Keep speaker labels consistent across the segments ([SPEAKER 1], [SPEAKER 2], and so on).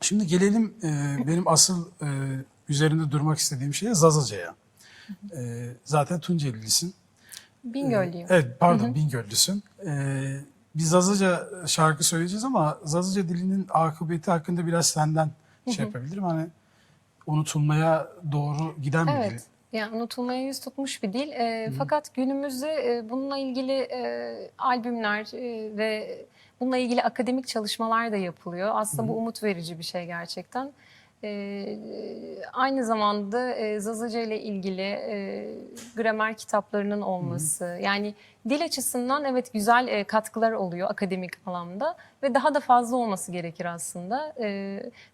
[SPEAKER 1] Şimdi gelelim benim asıl üzerinde durmak istediğim şeye, Zazaca'ya. Zaten Tuncelilisin.
[SPEAKER 2] Bingöllüyüm.
[SPEAKER 1] Evet, pardon, Bingöllüsün. Bir Zazaca şarkı söyleyeceğiz ama Zazaca dilinin akıbeti hakkında biraz senden şey yapabilirim. Hani unutulmaya doğru giden bir dil.
[SPEAKER 2] Evet. Yani unutulmaya yüz tutmuş bir dil. Fakat günümüzde bununla ilgili albümler ve bununla ilgili akademik çalışmalar da yapılıyor. Aslında bu umut verici bir şey gerçekten. Aynı zamanda Zazaca ile ilgili gramer kitaplarının olması, yani dil açısından evet güzel katkılar oluyor akademik alanda ve daha da fazla olması gerekir aslında.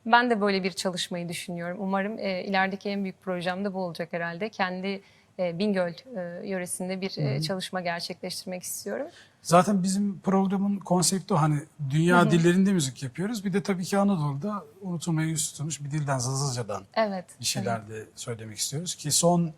[SPEAKER 2] Ben de böyle bir çalışmayı düşünüyorum. Umarım ilerideki en büyük projem de bu olacak herhalde. Kendi Bingöl yöresinde bir çalışma gerçekleştirmek istiyorum.
[SPEAKER 1] Zaten bizim programın konsepti o, hani dünya dillerinde müzik yapıyoruz. Bir de tabii ki Anadolu'da unutulmaya yüz tutulmuş bir dilden, Zazaca'dan
[SPEAKER 2] Evet.
[SPEAKER 1] bir şeyler de söylemek istiyoruz. Ki son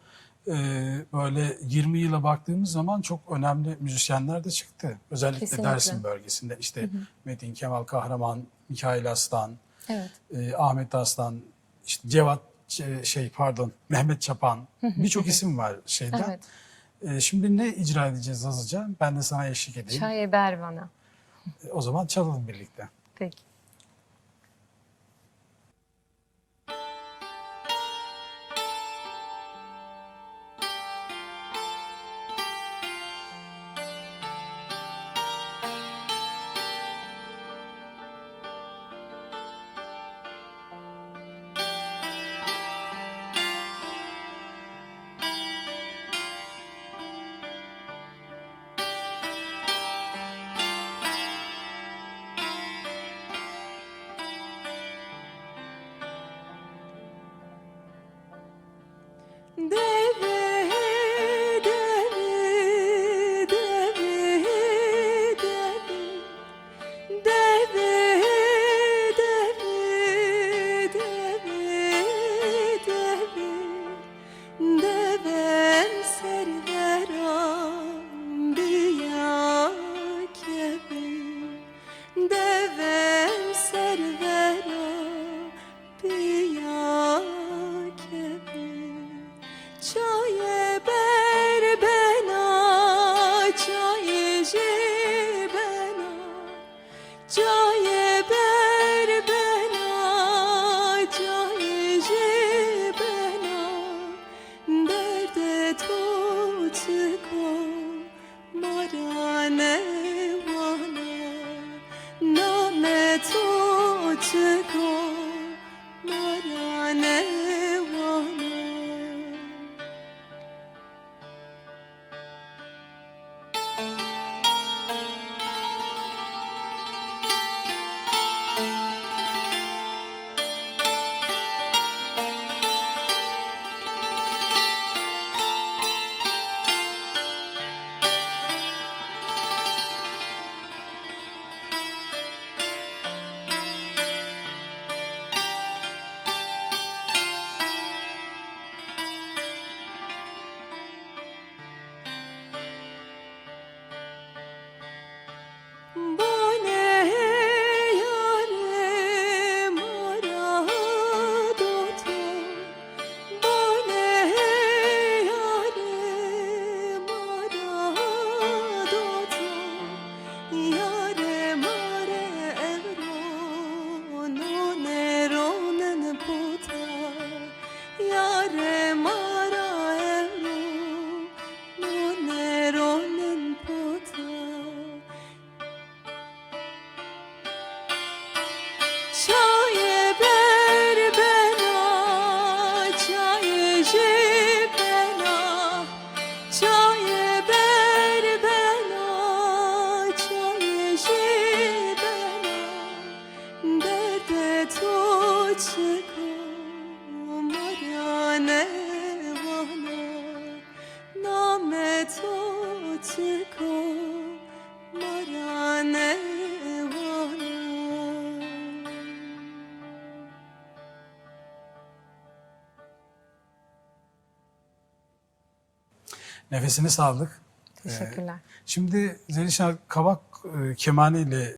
[SPEAKER 1] böyle 20 yıla baktığımız zaman çok önemli müzisyenler de çıktı. Özellikle
[SPEAKER 2] Kesinlikle.
[SPEAKER 1] Dersim bölgesinde işte Metin Kemal Kahraman, Mikail Aslan,
[SPEAKER 2] Evet.
[SPEAKER 1] Ahmet Aslan, işte Cevat Mehmet Çapan, birçok isim var şeyden.
[SPEAKER 2] Evet.
[SPEAKER 1] Şimdi ne icra edeceğiz Zazaca? Ben de sana eşlik edeyim.
[SPEAKER 2] Çay eber bana.
[SPEAKER 1] O zaman çalalım birlikte.
[SPEAKER 2] Peki. Deve, deve, deve, deve, deve, deve, deve, devem serveram biya kebe, devem serveram biya kebe. Çaye ber bena, çaye ji bena, çaye ber bena, çaye ji bena, derde tutko marane vana, name tutko marane vana. Bone yare maradoto, bone yare maradoto, yare mare evrono neronen puta, yare mara evrono neronen puta. Çaye ber bena, çaye ji bena, çaye ber bena, çaye ji bena, derde tutko marane vana, name tutko marane vana.
[SPEAKER 1] Nefesine sağlık.
[SPEAKER 2] Teşekkürler.
[SPEAKER 1] Şimdi Zelişan Kavak kemane ile